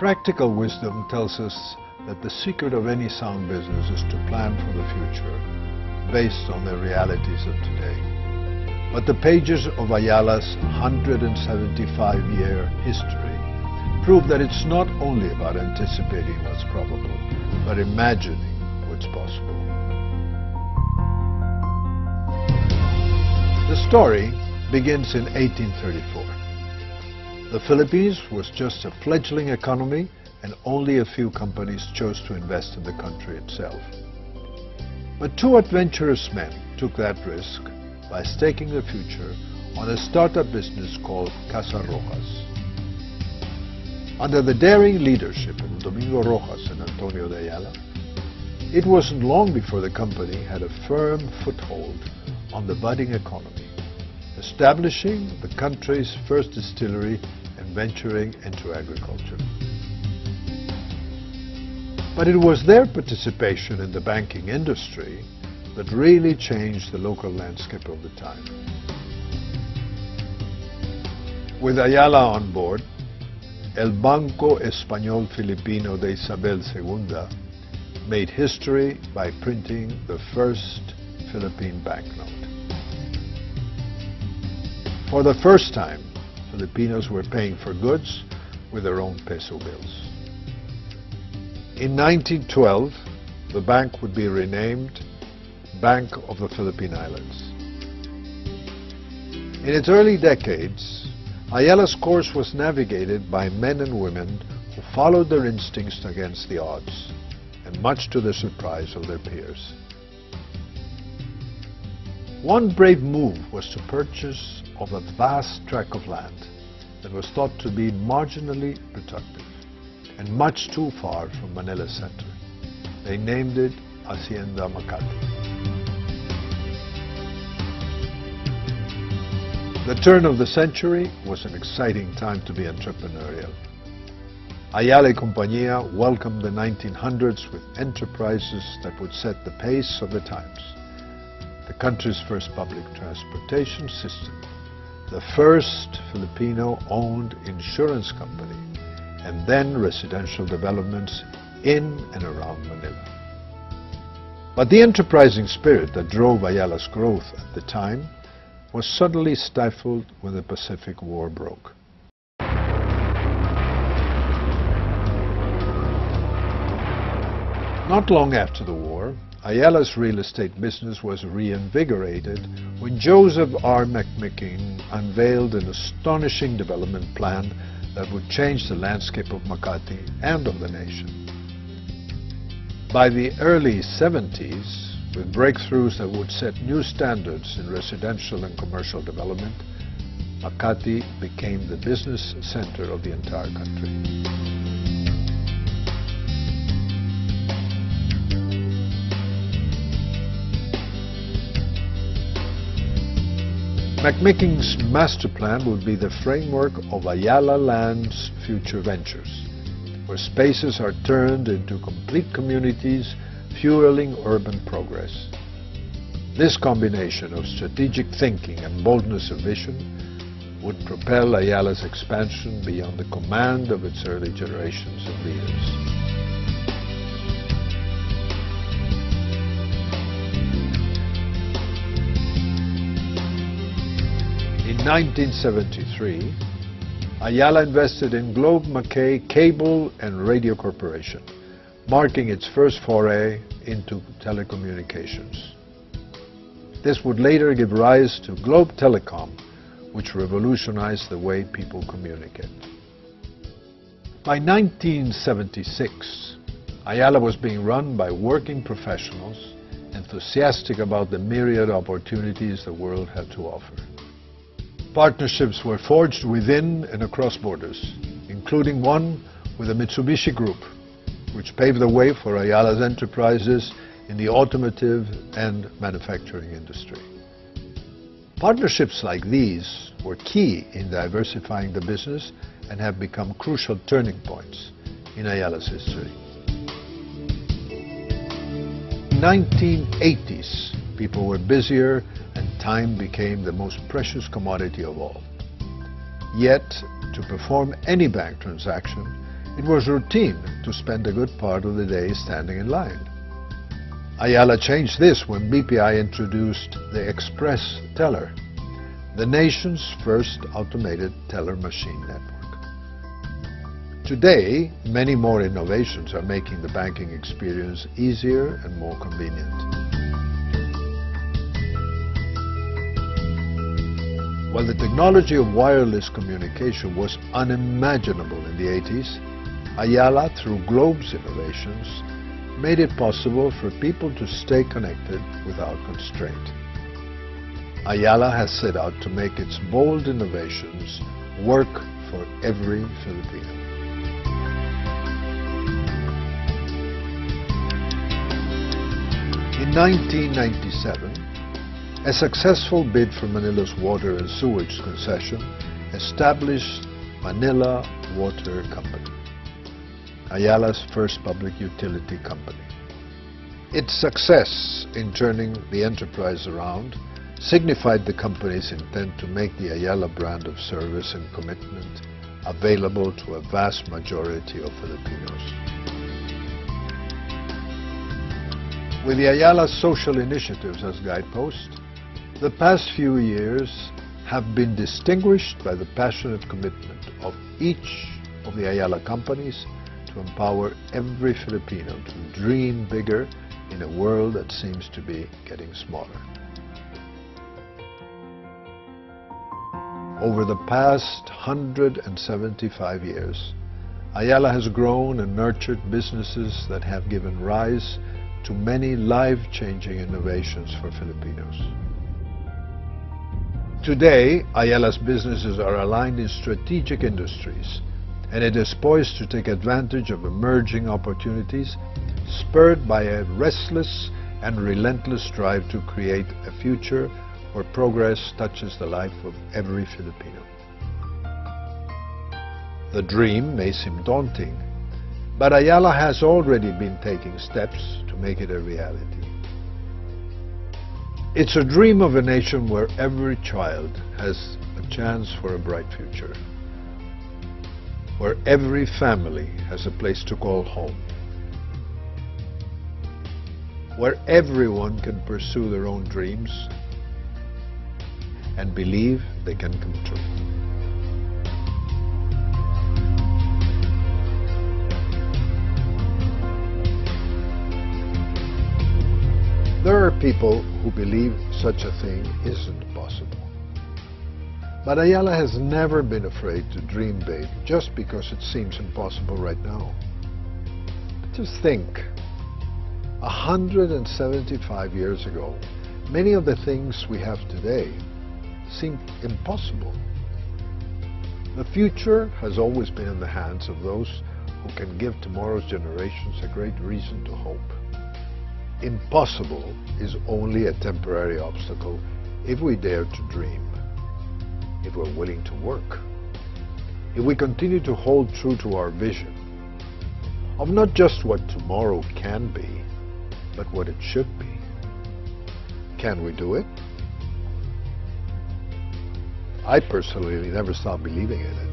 Practical wisdom tells us that the secret of any sound business is to plan for the future based on the realities of today. But the pages of Ayala's 175-year history prove that it's not only about anticipating what's probable, but imagining what's possible. The story begins in 1834. The Philippines was just a fledgling economy, and only a few companies chose to invest in the country itself. But two adventurous men took that risk by staking the future on a startup business called Casa Rojas. Under the daring leadership of Domingo Rojas and Antonio de Ayala, it wasn't long before the company had a firm foothold on the budding economy, establishing the country's first distillery and venturing into agriculture. But it was their participation in the banking industry that really changed the local landscape of the time. With Ayala on board, El Banco Español Filipino de Isabel II made history by printing the first Philippine banknote. For the first time, Filipinos were paying for goods with their own peso bills. In 1912, the bank would be renamed Bank of the Philippine Islands. In its early decades, Ayala's course was navigated by men and women who followed their instincts against the odds, and much to the surprise of their peers. One brave move was to purchase of a vast tract of land that was thought to be marginally productive and much too far from Manila's center. They named it Hacienda Makati. The turn of the century was an exciting time to be entrepreneurial. Ayala y Compañía welcomed the 1900s with enterprises that would set the pace of the times. The country's first public transportation system, the first Filipino-owned insurance company, and then residential developments in and around Manila. But the enterprising spirit that drove Ayala's growth at the time was suddenly stifled when the Pacific War broke. Not long after the war, Ayala's real estate business was reinvigorated when Joseph R. McMicking unveiled an astonishing development plan that would change the landscape of Makati and of the nation. By the early 70s, with breakthroughs that would set new standards in residential and commercial development, Makati became the business center of the entire country. McMicking's master plan would be the framework of Ayala Land's future ventures, where spaces are turned into complete communities fueling urban progress. This combination of strategic thinking and boldness of vision would propel Ayala's expansion beyond the command of its early generations of leaders. In 1973, Ayala invested in Globe Mackay Cable and Radio Corporation, marking its first foray into telecommunications. This would later give rise to Globe Telecom, which revolutionized the way people communicate. By 1976, Ayala was being run by working professionals enthusiastic about the myriad opportunities the world had to offer. Partnerships were forged within and across borders, including one with the Mitsubishi Group, which paved the way for Ayala's enterprises in the automotive and manufacturing industry. Partnerships like these were key in diversifying the business and have become crucial turning points in Ayala's history. In the 1980s, people were busier and time became the most precious commodity of all. Yet, to perform any bank transaction, It was routine to spend a good part of the day standing in line. Ayala changed this when BPI introduced the Express Teller, the nation's first automated teller machine network. Today, many more innovations are making the banking experience easier and more convenient. While the technology of wireless communication was unimaginable in the 80s, Ayala, through Globe's innovations, made it possible for people to stay connected without constraint. Ayala has set out to make its bold innovations work for every Filipino. In 1997, a successful bid for Manila's water and sewage concession established Manila Water Company, Ayala's first public utility company. Its success in turning the enterprise around signified the company's intent to make the Ayala brand of service and commitment available to a vast majority of Filipinos. With the Ayala social initiatives as guideposts, the past few years have been distinguished by the passionate commitment of each of the Ayala companies to empower every Filipino to dream bigger in a world that seems to be getting smaller. Over the past 175 years, Ayala has grown and nurtured businesses that have given rise to many life-changing innovations for Filipinos. Today, Ayala's businesses are aligned in strategic industries, and it is poised to take advantage of emerging opportunities spurred by a restless and relentless drive to create a future where progress touches the life of every Filipino. The dream may seem daunting, but Ayala has already been taking steps to make it a reality. It's a dream of a nation where every child has a chance for a bright future, where every family has a place to call home, where everyone can pursue their own dreams and believe they can come true. There are people who believe such a thing isn't possible. But Ayala has never been afraid to dream big just because it seems impossible right now. Just think, 175 years ago, many of the things we have today seemed impossible. The future has always been in the hands of those who can give tomorrow's generations a great reason to hope. Impossible is only a temporary obstacle if we dare to dream, if we're willing to work, if we continue to hold true to our vision of not just what tomorrow can be, but what it should be. Can we do it? I personally never stopped believing in it.